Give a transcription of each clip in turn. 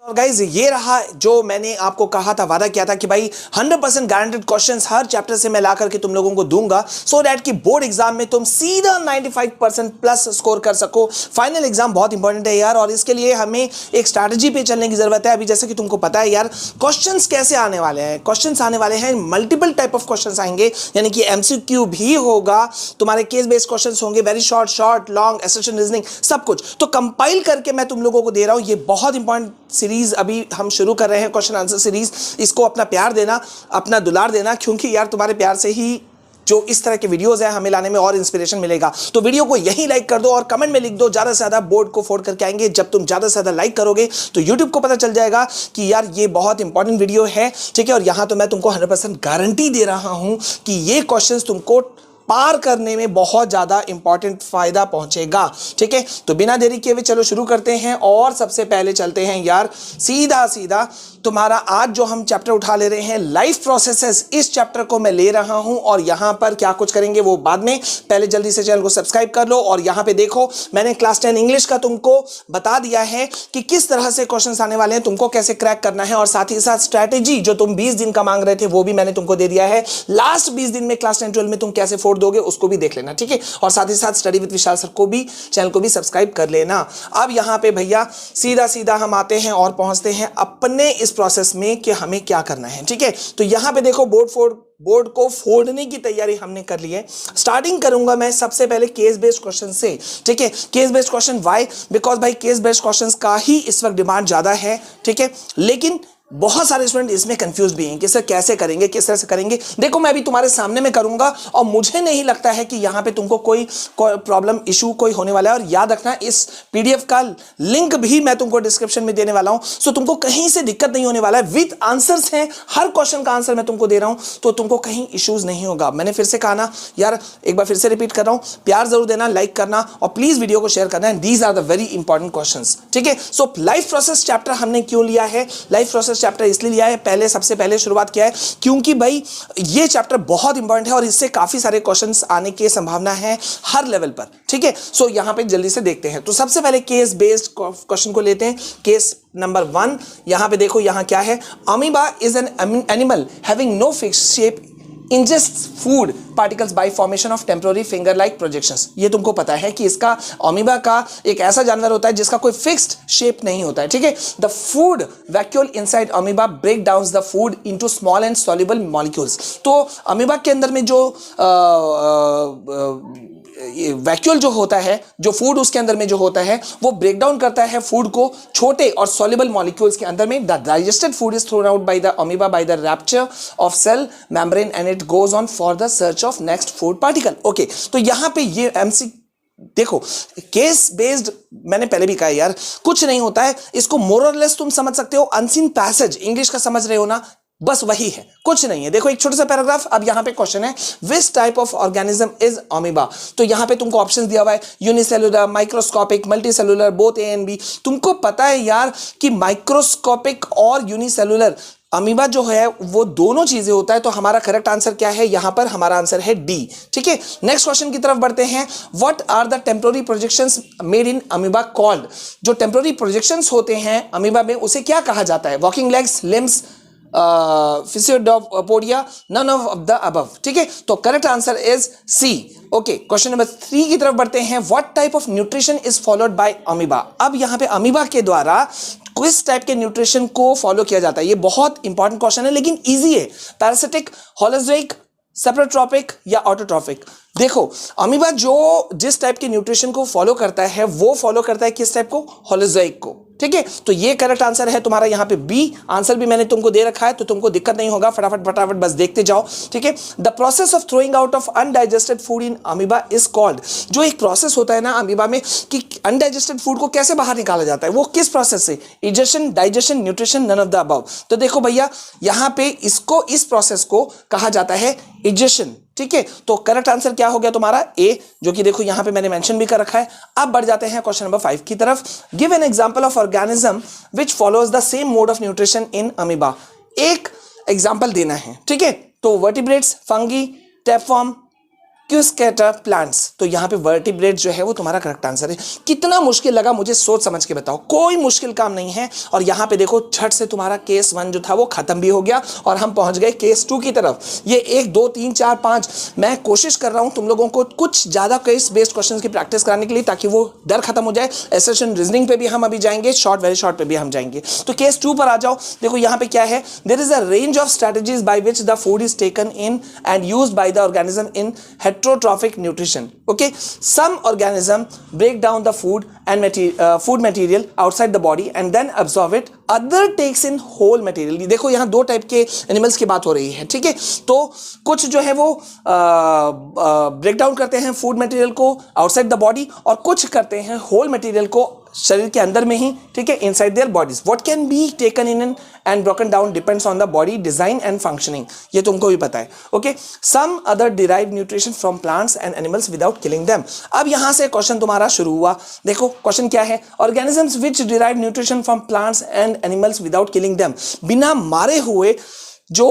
और गाइज ये रहा जो मैंने आपको कहा था, वादा किया था कि भाई 100% गारंटेड क्वेश्चंस हर चैप्टर से मैं ला करके तुम लोगों को दूंगा, सो दैट कि बोर्ड एग्जाम में तुम सीधा 95% प्लस स्कोर कर सको। फाइनल एग्जाम बहुत इंपॉर्टेंट है यार, और इसके लिए हमें एक स्ट्रैटेजी पे चलने की जरूरत है। अभी जैसे कि तुमको पता है यार, क्वेश्चंस कैसे आने वाले हैं, क्वेश्चंस आने वाले हैं मल्टीपल टाइप ऑफ क्वेश्चंस आएंगे, यानी कि एमसीक्यू भी होगा, तुम्हारे केस बेस्ड क्वेश्चंस होंगे, very short short long assertion reasoning सब कुछ। तो कंपाइल करके मैं तुम लोगों को दे रहा हूं, ये बहुत इंपॉर्टेंट सीरीज अभी हम शुरू कर रहे हैं, क्वेश्चन आंसर सीरीज। इसको अपना प्यार देना, अपना दुलार देना, क्योंकि यार तुम्हारे प्यार से ही जो इस तरह के वीडियोस हैं हमें लाने में और इंस्पिरेशन मिलेगा। तो वीडियो को यहीं लाइक कर दो और कमेंट में लिख दो ज्यादा से ज्यादा बोर्ड को फोड़ करके आएंगे। जब तुम ज्यादा से ज्यादा लाइक करोगे तो यूट्यूब को पता चल जाएगा कि यार ये बहुत इंपॉर्टेंट वीडियो है, ठीक है। और यहां तो मैं तुमको 100% गारंटी दे रहा हूं कि ये क्वेश्चंस तुमको पार करने में बहुत ज्यादा इंपॉर्टेंट फायदा पहुंचेगा, ठीक है। तो बिना देरी किए हुए चलो शुरू करते हैं, और सबसे पहले चलते हैं यार सीधा सीधा तुम्हारा आज जो हम चैप्टर उठा ले रहे हैं, लाइफ प्रोसेसेस। इस चैप्टर को मैं ले रहा हूं और यहां पर क्या कुछ करेंगे वो बाद में, पहले जल्दी से चैनल को सब्सक्राइब कर लो। और यहां पे देखो मैंने क्लास 10 इंग्लिश का तुमको बता दिया है कि किस तरह से क्वेश्चंस आने वाले हैं, तुमको कैसे क्रैक करना है, और साथ ही साथ स्ट्रैटेजी जो तुम 20 दिन का मांग रहे थे वो भी मैंने तुमको दे दिया है। लास्ट 20 दिन में क्लास 10 12 में तुम कैसे फोड़ दोगे उसको भी देख लेना, ठीक है। और साथ ही साथ स्टडी विद विशाल सर को भी, चैनल को भी सब्सक्राइब कर लेना। अब यहां पे भैया सीधा सीधा हम आते हैं और पहुंचते हैं अपने इस प्रोसेस में कि हमें क्या करना है, ठीक है। तो यहां पे देखो बोर्ड को फोड़ने की तैयारी हमने कर ली है। स्टार्टिंग करूंगा मैं सबसे पहले केस बेस्ड क्वेश्चन से, ठीक है। Case based question why, because भाई केस बेस्ड क्वेश्चंस का ही इस वक्त डिमांड ज्यादा है, ठीक है। लेकिन बहुत सारे स्टूडेंट इसमें कंफ्यूज भी हैं कि सर कैसे करेंगे, किस तरह से करेंगे। देखो मैं अभी तुम्हारे सामने में करूंगा और मुझे नहीं लगता है कि यहां पे तुमको कोई प्रॉब्लम इशू कोई होने वाला है। और याद रखना इस पीडीएफ का लिंक भी मैं तुमको डिस्क्रिप्शन में देने वाला हूं, सो तुमको कहीं से दिक्कत नहीं होने वाला है। विद आंसर्स हैं, हर क्वेश्चन का आंसर मैं तुमको दे रहा हूं, तो तुमको कहीं इश्यूज नहीं होगा। मैंने फिर से कहा ना यार, एक बार फिर से रिपीट कर रहा हूं, प्यार जरूर देना, लाइक करना और प्लीज वीडियो को शेयर करना। These are the very important questions, ठीक है। सो लाइफ प्रोसेस चैप्टर हमने क्यों लिया है? लाइफ प्रोसेस चैप्टर इसलिए लिया है, सबसे पहले शुरुआत किया है क्योंकि भाई ये चैप्टर बहुत इंपॉर्टेंट है और इससे काफी सारे क्वेश्चंस आने की संभावना है हर लेवल पर, ठीक है। सो यहां पे जल्दी से देखते हैं। तो सबसे पहले केस बेस्ड क्वेश्चन को लेते हैं। केस नंबर 1, यहां पे देखो यहां क्या है, amoeba is an animal having no fixed shape ingests food particles by formation of temporary finger like projections। ये तुमको पता है कि इसका अमीबा का एक ऐसा जानवर होता है जिसका कोई फिक्स्ड शेप नहीं होता है, ठीक है। The food vacuole inside amoeba break down the food into small and soluble molecules. तो अमीबा के अंदर में जो वैक्यूल जो होता है, जो फूड उसके अंदर में जो होता है, वो ब्रेक डाउन करता है फूड को छोटे और सॉल्युबल मॉलिक्यूल्स के अंदर में। The digested food is thrown out by the amoeba by the rupture of cell membrane and it goes on for the search of next food particle. Okay, तो यहां पे ये एमसी देखो, केस बेस्ड मैंने पहले भी कहा यार, कुछ नहीं होता है, इसको मोर और लेस तुम समझ सकते हो। अनसीन पैसेज इंग्लिश का समझ रहे हो ना, बस वही है, कुछ नहीं है। देखो एक छोटा सा पैराग्राफ। अब यहां पे क्वेश्चन है, which type of organism is amoeba. तो यहां पे तुमको ऑप्शंस दिया हुआ है, unicellular, microscopic, multicellular, both A and B. तुमको पता है यार कि माइक्रोस्कोपिक और यूनिसेलुलर अमीबा जो है वो दोनों चीजें होता है। तो हमारा करेक्ट आंसर क्या है? यहां पर हमारा आंसर है डी, ठीक है। नेक्स्ट क्वेश्चन की तरफ बढ़ते हैं। What are the temporary projections made in amoeba called. जो टेम्पोररी प्रोजेक्शंस होते हैं अमीबा में उसे क्या कहा जाता है? Walking legs, limbs, pseudopodia, none of the above, ठीक है। तो correct answer is C. Okay, question number 3 की तरफ बढ़ते हैं। What type of nutrition is followed by amoeba. अब यहां पे अमीबा के द्वारा किस टाइप के न्यूट्रिशन को फॉलो किया जाता है? ये बहुत इंपॉर्टेंट क्वेश्चन है लेकिन इजी है। पैरासिटिक, होलोजोइक, सेप्रोट्रॉपिक या ऑटोट्रॉपिक। देखो अमीबा जो जिस टाइप के न्यूट्रिशन को फॉलो करता है वो फॉलो करता है किस टाइप को? होलोजोइक को, ठीक है। तो ये करेक्ट आंसर है तुम्हारा यहाँ पे बी। आंसर भी मैंने तुमको दे रखा है तो तुमको दिक्कत नहीं होगा, फटाफट फटाफट बस देखते जाओ, ठीक है। The process of throwing out of undigested food in amoeba is called. जो एक प्रोसेस होता है ना अमीबा में कि अनडाइजेस्टेड फूड को कैसे बाहर निकाला जाता है, वो किस प्रोसेस से? Ingestion, digestion, nutrition, none of the above. तो देखो भैया यहाँ पे इसको, इस प्रोसेस को कहा जाता है इजेशन, ठीक है। तो करेक्ट आंसर क्या हो गया तुम्हारा? ए, जो कि देखो यहां पे मैंने मेंशन भी कर रखा है। अब बढ़ जाते हैं क्वेश्चन नंबर 5 की तरफ। Give an example of organism which follows the same mode of nutrition in amoeba. एक एग्जांपल देना है, ठीक है। तो वर्टिब्रेट्स, फंगी, टैपवर्म, एक्विस्केटर प्लांट्स, तो यहाँ पे वर्टिब्रेट जो है वो तुम्हारा करेक्ट आंसर है। कितना मुश्किल लगा मुझे सोच समझ के बताओ, कोई मुश्किल काम नहीं है। और यहाँ पे देखो झट से तुम्हारा केस 1 जो था वो खत्म भी हो गया और हम पहुंच गए केस 2 की तरफ। ये 1 2 3 4 5 मैं कोशिश कर रहा हूं तुम लोगों को कुछ ज्यादा केस बेस्ड क्वेश्चंस की प्रैक्टिस कराने के लिए, ताकि वो डर खत्म हो जाए। एसेशन रीजनिंग पे भी हम अभी जाएंगे, शॉर्ट वेरी शॉर्ट पे भी हम जाएंगे। तो केस 2 पर आ जाओ। देखो यहाँ पे क्या है, there is a range of strategies by which the food is taken in and used by the organism in heterotrophic nutrition. Okay, some organism break down the food material outside the body and then absorb it, other takes in whole material. देखो यहाँ 2 type के animals की बात हो रही है, ठीक है। तो कुछ जो है वो ब्रेक डाउन करते हैं फूड मटेरियल को आउटसाइड द बॉडी, और कुछ करते हैं होल मटेरियल को शरीर के अंदर में ही, ठीक है, inside their bodies. What can be taken in and broken down depends on the body design and functioning, ये तुमको भी पता है। Okay, some other derive nutrition from plants and animals without killing them. अब यहां से क्वेश्चन तुम्हारा शुरू हुआ। देखो क्वेश्चन क्या है, organisms which derive nutrition from plants and animals without killing them. बिना मारे हुए जो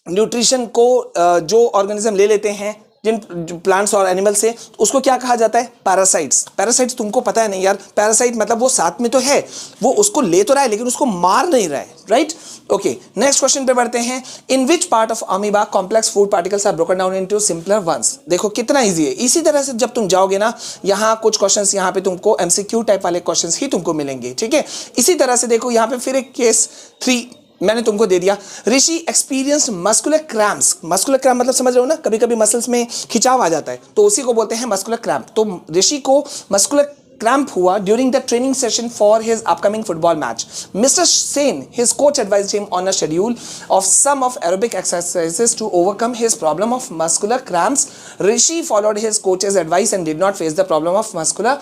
न्यूट्रिशन को जो ऑर्गेनिज्म ले लेते हैं जिन प्लांट्स और एनिमल से, उसको क्या कहा जाता है, पैरासाइट्स। पैरासाइट्स तुमको पता है नहीं यार, पैरासाइट मतलब वो साथ में तो है, वो उसको ले तो रहा है लेकिन उसको मार नहीं रहा है, राइट। ओके, नेक्स्ट क्वेश्चन पे बढ़ते हैं। In which part of amoeba complex food particles are broken down into simpler ones. देखो कितना इजी है। इसी तरह से जब तुम जाओगे ना, यहाँ कुछ क्वेश्चंस यहाँ पे तुमको एमसीक्यू टाइप वाले क्वेश्चंस ही तुमको मिलेंगे, ठीक है। इसी तरह से देखो यहाँ पे फिर एक केस 3 मैंने तुमको दे दिया। Rishi experience muscular cramps. Muscular cramp मतलब समझ रहे हो ना, कभी कभी मसल्स में खिंचाव आ जाता है, तो उसी को बोलते हैं मस्कुलर क्रैम्प। तो ऋषि को मस्कुलर क्रैम्प हुआ during the training session for his upcoming football match. Mister Sen, his coach, advised him on a schedule of some of aerobic exercises to overcome his problem of muscular cramps. Rishi followed his coach's advice and did not face the problem of muscular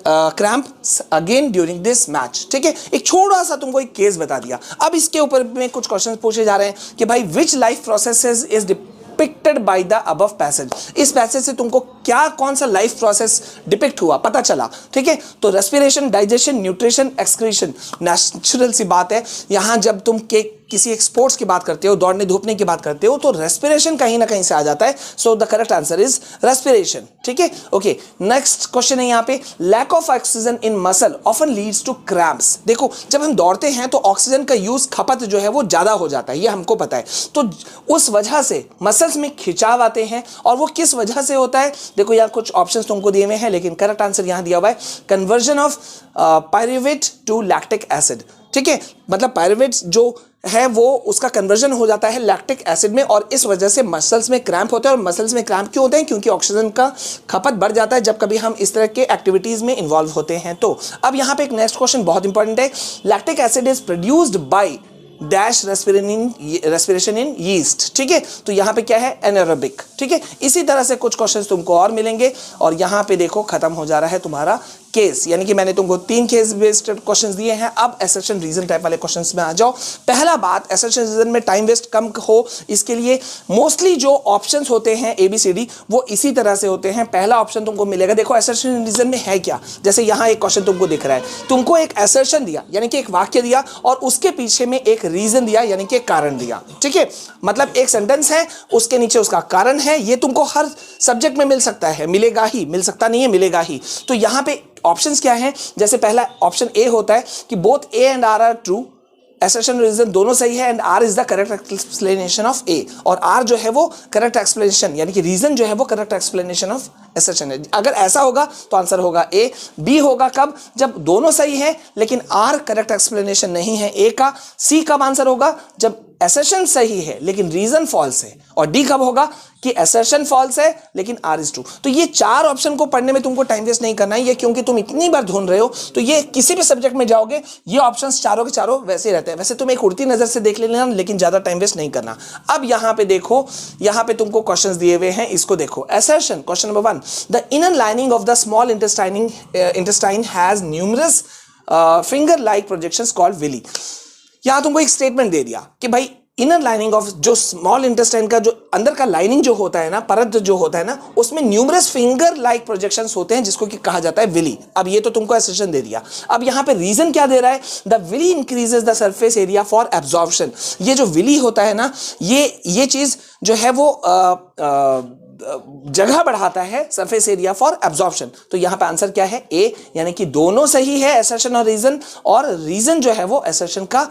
cramps again during this match, ठीक है। एक छोटा सा तुमको एक case बता दिया। अब इसके ऊपर में कुछ क्वेश्चन पूछे जा रहे हैं कि भाई विच life processes is depicted by the above passage. इस पैसेज से तुमको क्या कौन सा लाइफ प्रोसेस डिपिक्ट हुआ पता चला, ठीक है। तो respiration, digestion, nutrition, excretion. Natural सी बात है, यहां जब तुम किसी एक स्पोर्ट्स की बात करते हो, दौड़ने धूपने की बात करते हो, तो रेस्पिरेशन कहीं ना कहीं से आ जाता है। So the correct answer is respiration, ठीक है। ओके, नेक्स्ट क्वेश्चन है यहाँ पे, lack of oxygen in muscle often leads to cramps. देखो जब हम दौड़ते हैं तो ऑक्सीजन का यूज, खपत जो है वो ज्यादा हो जाता है, ये हमको पता है। तो उस वजह से मसल्स में खिंचाव आते हैं, और वो किस वजह से होता है। देखो यार कुछ ऑप्शंस तुमको दिए हुए हैं, लेकिन करेक्ट आंसर यहां दिया हुआ है conversion of pyruvate to lactic acid, ठीक है। मतलब पायरुवेट जो है वो उसका कन्वर्जन हो जाता है लैक्टिक एसिड में, और इस वजह से मसल्स में क्रैम्प होते हैं। और मसल्स में क्रैम्प क्यों होते हैं, क्योंकि ऑक्सीजन का खपत बढ़ जाता है जब कभी हम इस तरह के एक्टिविटीज में इन्वॉल्व होते हैं। तो अब यहाँ पे एक नेक्स्ट क्वेश्चन बहुत इंपॉर्टेंट है, lactic acid is produced by dash respiration in yeast, ठीक है। तो यहाँ पे क्या है, एनारोबिक, ठीक है। इसी तरह से कुछ क्वेश्चंस तुमको और मिलेंगे, और यहाँ पे देखो खत्म हो जा रहा है तुम्हारा केस, यानी कि मैंने तुमको 3 केस बेस्ड क्वेश्चंस दिए हैं। अब एसर्शन रीजन टाइप वाले क्वेश्चंस में आ जाओ। पहला बात, एसर्शन रीजन में टाइम वेस्ट कम हो, इसके लिए मोस्टली जो ऑप्शंस होते हैं ABCD वो इसी तरह से होते हैं। पहला ऑप्शन तुमको मिलेगा, देखो एसर्शन रीजन में है क्या, जैसे यहाँ एक क्वेश्चन तुमको दिख रहा है, तुमको एक एसर्शन दिया यानी कि एक वाक्य दिया, और उसके पीछे में एक रीजन दिया यानी कि एक कारण दिया, ठीक है। मतलब एक सेंटेंस है, उसके नीचे उसका कारण है। ये तुमको हर सब्जेक्ट में मिल सकता है, मिलेगा ही, मिल सकता नहीं है, मिलेगा ही। तो यहाँ पे ऑप्शंस क्या हैं, जैसे पहला ऑप्शन ए होता है कि both A and R true, assertion reason दोनों सही है, and R is the correct explanation of A, और आर जो है वो करेक्ट एक्सप्लेनेशन यानी कि रीजन जो है वो करेक्ट एक्सप्लेनेशन ऑफ assertion है। अगर ऐसा होगा तो आंसर होगा ए। बी होगा कब, जब दोनों सही है लेकिन आर करेक्ट एक्सप्लेनेशन नहीं है ए का। सी कब आंसर होगा, जब assertion सही है लेकिन रीजन फॉल्स है। और डी कब होगा कि assertion फॉल्स है लेकिन आर इज ट्रू। तो ये 4 ऑप्शन को पढ़ने में तुमको टाइम वेस्ट नहीं करना है, ये क्योंकि तुम इतनी बार ढूंढ रहे हो, तो ये किसी भी सब्जेक्ट में जाओगे ये ऑप्शंस चारों के चारों वैसे ही रहते हैं। वैसे तुम एक उड़ती नजर से देख लेना, लेकिन ज्यादा टाइम वेस्ट नहीं करना। अब यहाँ पे देखो, यहाँ पे तुमको क्वेश्चंस दिए हुए हैं, इसको देखो। assertion, question number 1, the inner lining of the small intestine has numerous finger like projections called villi. यहां तुमको एक स्टेटमेंट दे दिया कि भाई इनर लाइनिंग ऑफ जो स्मॉल इंटेस्टाइन का जो अंदर का लाइनिंग जो होता है ना, परत जो होता है ना, उसमें न्यूमरस फिंगर लाइक प्रोजेक्शंस होते हैं जिसको कि कहा जाता है विली। अब ये तो तुमको एसर्शन दे दिया। अब यहाँ पे रीजन क्या दे रहा है, the villi increases the surface area for absorption. ये जो विली होता है ना, ये चीज जो है वो जगह बढ़ाता है सरफेस एरिया फॉर एब्जॉर्प्शन। तो यहां पे आंसर क्या है? ए, यानी कि दोनों सही है, असर्शन और रीजन जो है वो असर्शन का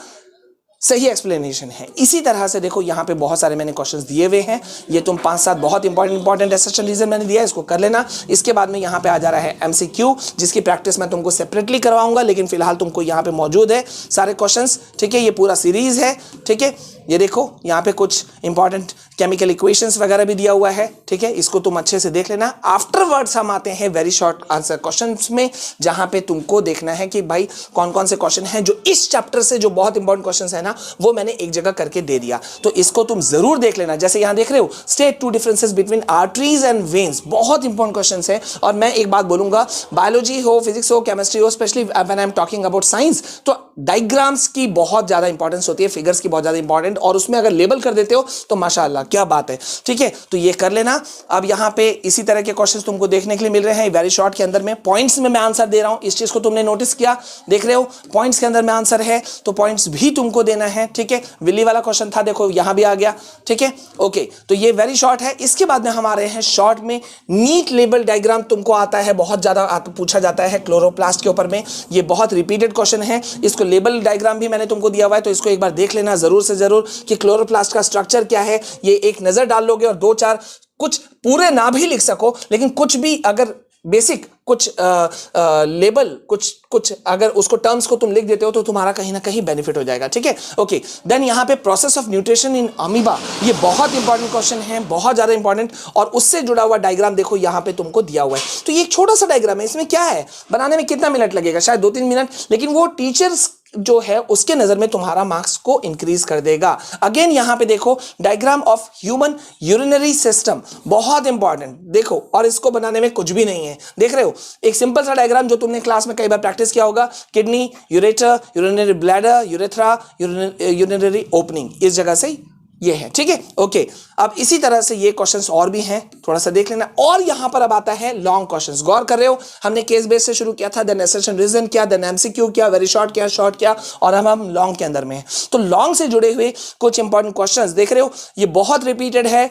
सही एक्सप्लेनेशन है। इसी तरह से देखो यहां पे बहुत सारे मैंने क्वेश्चंस दिए हुए हैं, ये तुम 5-7 बहुत इंपॉर्टेंट असर्शन रीजन मैंने दिया है, इसको कर लेना। इसके बाद में यहां पे आ जा रहा है एमसीक्यू, जिसकी प्रैक्टिस मैं तुमको सेपरेटली करवाऊंगा, लेकिन फिलहाल तुमको यहां पे मौजूद है सारे क्वेश्चंस, ठीक है। ये पूरा सीरीज है, ठीक है। ये देखो यहाँ पे कुछ इंपॉर्टेंट केमिकल इक्वेशंस वगैरह भी दिया हुआ है, ठीक है। इसको तुम अच्छे से देख लेना। आफ्टरवर्ड्स हम आते हैं वेरी शॉर्ट आंसर क्वेश्चंस में, जहां पे तुमको देखना है कि भाई कौन कौन से क्वेश्चन हैं जो इस चैप्टर से जो बहुत इंपॉर्टेंट क्वेश्चंस है ना, वो मैंने एक जगह करके दे दिया, तो इसको तुम जरूर देख लेना। जैसे यहां देख रहे हो, state 2 differences between arteries and veins, बहुत इंपॉर्टेंट क्वेश्चंस है। और मैं एक बात बोलूंगा, बायोलॉजी हो, फिजिक्स हो, केमिस्ट्री हो, specially when I am talking about science, तो डायग्राम्स की बहुत ज्यादा इंपॉर्टेंस होती है, फिगर्स की बहुत ज्यादा इंपॉर्टेंट, और उसमें अगर लेबल कर देते हो तो माशाअल्लाह क्या बात है, ठीक है। तो ये कर लेना। अब यहां पे इसी तरह के क्वेश्चंस तुमको देखने के लिए मिल रहे हैं वेरी शॉर्ट के अंदर में, पॉइंट्स में मैं आंसर दे रहा हूं, इस चीज को तुमने नोटिस किया, देख रहे हो पॉइंट्स के अंदर में आंसर है, तो पॉइंट्स भी तुमको देना है, ठीक है। विली वाला क्वेश्चन था, देखो यहां भी आ गया, ठीक है, ओके। तो ये वेरी शॉर्ट है। इसके बाद में हम आ रहे हैं शॉर्ट में, नीट लेबल डायग्राम तुमको आता है, बहुत ज्यादा पूछा जाता है क्लोरोप्लास्ट के ऊपर में, ये बहुत रिपीटेड क्वेश्चन है। इसको लेबल डायग्राम भी मैंने तुमको दिया हुआ है, तो इसको एक बार देख लेना जरूर से जरूर कि क्लोरोप्लास्ट का स्ट्रक्चर क्या है। ये एक नजर डाल लोगे और 2-4 कुछ पूरे ना भी लिख सको, लेकिन कुछ भी अगर बेसिक कुछ लेबल कुछ अगर उसको टर्म्स को तुम लिख देते हो तो तुम्हारा कहीं ना कहीं बेनिफिट हो जाएगा, ठीक है, ओके। देन यहां पे process of nutrition in amoeba, ये बहुत इंपॉर्टेंट क्वेश्चन है, बहुत ज्यादा इंपॉर्टेंट, और उससे जुड़ा हुआ डायग्राम देखो यहां पे तुमको दिया हुआ है। तो ये एक छोटा सा डायग्राम है, इसमें क्या है, बनाने में कितना मिनट लगेगा, शायद 2-3 मिनट, लेकिन वो टीचर्स जो है उसके नजर में तुम्हारा मार्क्स को इंक्रीज कर देगा। अगेन यहां पे देखो diagram of human urinary system, बहुत इंपॉर्टेंट देखो, और इसको बनाने में कुछ भी नहीं है, देख रहे हो, एक सिंपल सा डायग्राम जो तुमने क्लास में कई बार प्रैक्टिस किया होगा, kidney, ureter, urinary bladder, urethra, urinary opening, इस जगह से ये है, ठीक है, ओके। अब इसी तरह से ये क्वेश्चंस और भी हैं, थोड़ा सा देख लेना। और यहां पर अब आता है लॉन्ग क्वेश्चंस, गौर कर रहे हो, हमने केस बेस से शुरू किया था, देन असर्शन रीजन किया, देन एमसीक्यू किया, वेरी शॉर्ट किया, शॉर्ट किया, और अब हम लॉन्ग के अंदर में हैं। तो लॉन्ग से जुड़े हुए कुछ इंपॉर्टेंट क्वेश्चंस देख रहे हो, ये बहुत रिपीटेड है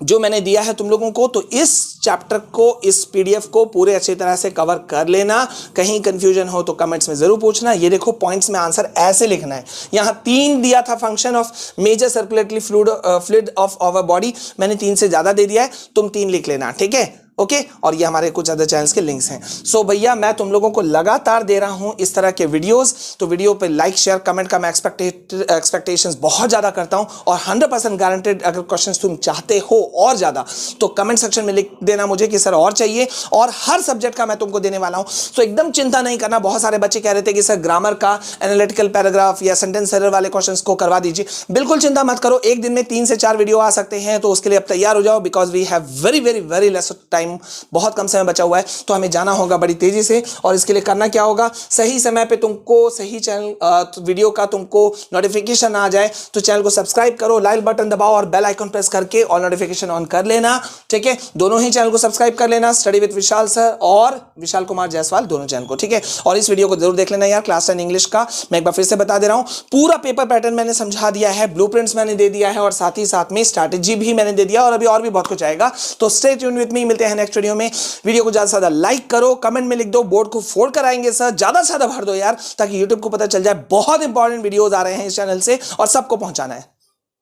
जो मैंने दिया है तुम लोगों को। तो इस चैप्टर को, इस पीडीएफ को पूरे अच्छी तरह से कवर कर लेना। कहीं कंफ्यूजन हो तो कमेंट्स में जरूर पूछना। ये देखो पॉइंट्स में आंसर ऐसे लिखना है। यहां 3 दिया था, function of major circulatory fluid of our body, मैंने 3 से ज्यादा दे दिया है, तुम 3 लिख लेना, ठीक है, ओके। और ये हमारे कुछ अदर चैनल्स के लिंक्स हैं। सो भैया मैं तुम लोगों को लगातार दे रहा हूं इस तरह के वीडियोस, तो वीडियो पे लाइक शेयर कमेंट का मैं एक्सपेक्टेशंस बहुत ज्यादा करता हूं, और 100% गारंटेड अगर क्वेश्चंस तुम चाहते हो और ज्यादा तो कमेंट सेक्शन में लिख देना मुझे कि सर और चाहिए, और हर सब्जेक्ट का मैं तुमको देने वाला हूं। तो एकदम चिंता नहीं करना। बहुत सारे बच्चे कह रहे थे कि सर ग्रामर का एनालिटिकल पैराग्राफ या सेंटेंस एरर वाले क्वेश्चंस को करवा दीजिए, बिल्कुल चिंता मत करो। एक दिन में 3 से 4 वीडियो आ सकते हैं, तो उसके लिए अब तैयार हो जाओ, because we have very less time, बहुत कम समय बचा हुआ है, तो हमें जाना होगा बड़ी तेजी से। और इसके लिए करना क्या होगा, सही समय पे तुमको सही चैनल वीडियो का तुमको नोटिफिकेशन आ जाए तो चैनल को सब्सक्राइब करो, लाइक बटन दबाओ और बेल आइकन प्रेस करके ऑल नोटिफिकेशन ऑन कर लेना, ठीक है। दोनों ही चैनल को सब्सक्राइब कर लेना, स्टडी विद विशाल सर और विशाल कुमार जायसवाल, दोनों चैनल को, ठीक है। और इस वीडियो को जरूर देख लेना यार, क्लास 10 इंग्लिश का मैं एक बार फिर से बता दे रहा हूं, पूरा पेपर पैटर्न मैंने समझा दिया है, ब्लूप्रिंट्स मैंने दे दिया है, और साथ ही साथ में स्ट्रैटेजी भी मैंने दे दिया, और अभी और भी बहुत कुछ आएगा। तो स्टे ट्यून्ड विद मी, मिलते हैं नेक्स्ट वीडियो में। वीडियो को ज्यादा से ज्यादा लाइक करो, कमेंट में लिख दो बोर्ड को फोड़ कर आएंगे सर, ज्यादा से ज्यादा भर दो यार, ताकि यूट्यूब को पता चल जाए बहुत इंपॉर्टेंट वीडियोस आ रहे हैं इस चैनल से, और सबको पहुंचाना है,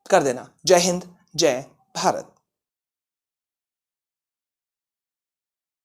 कर देना। जय हिंद, जय भारत।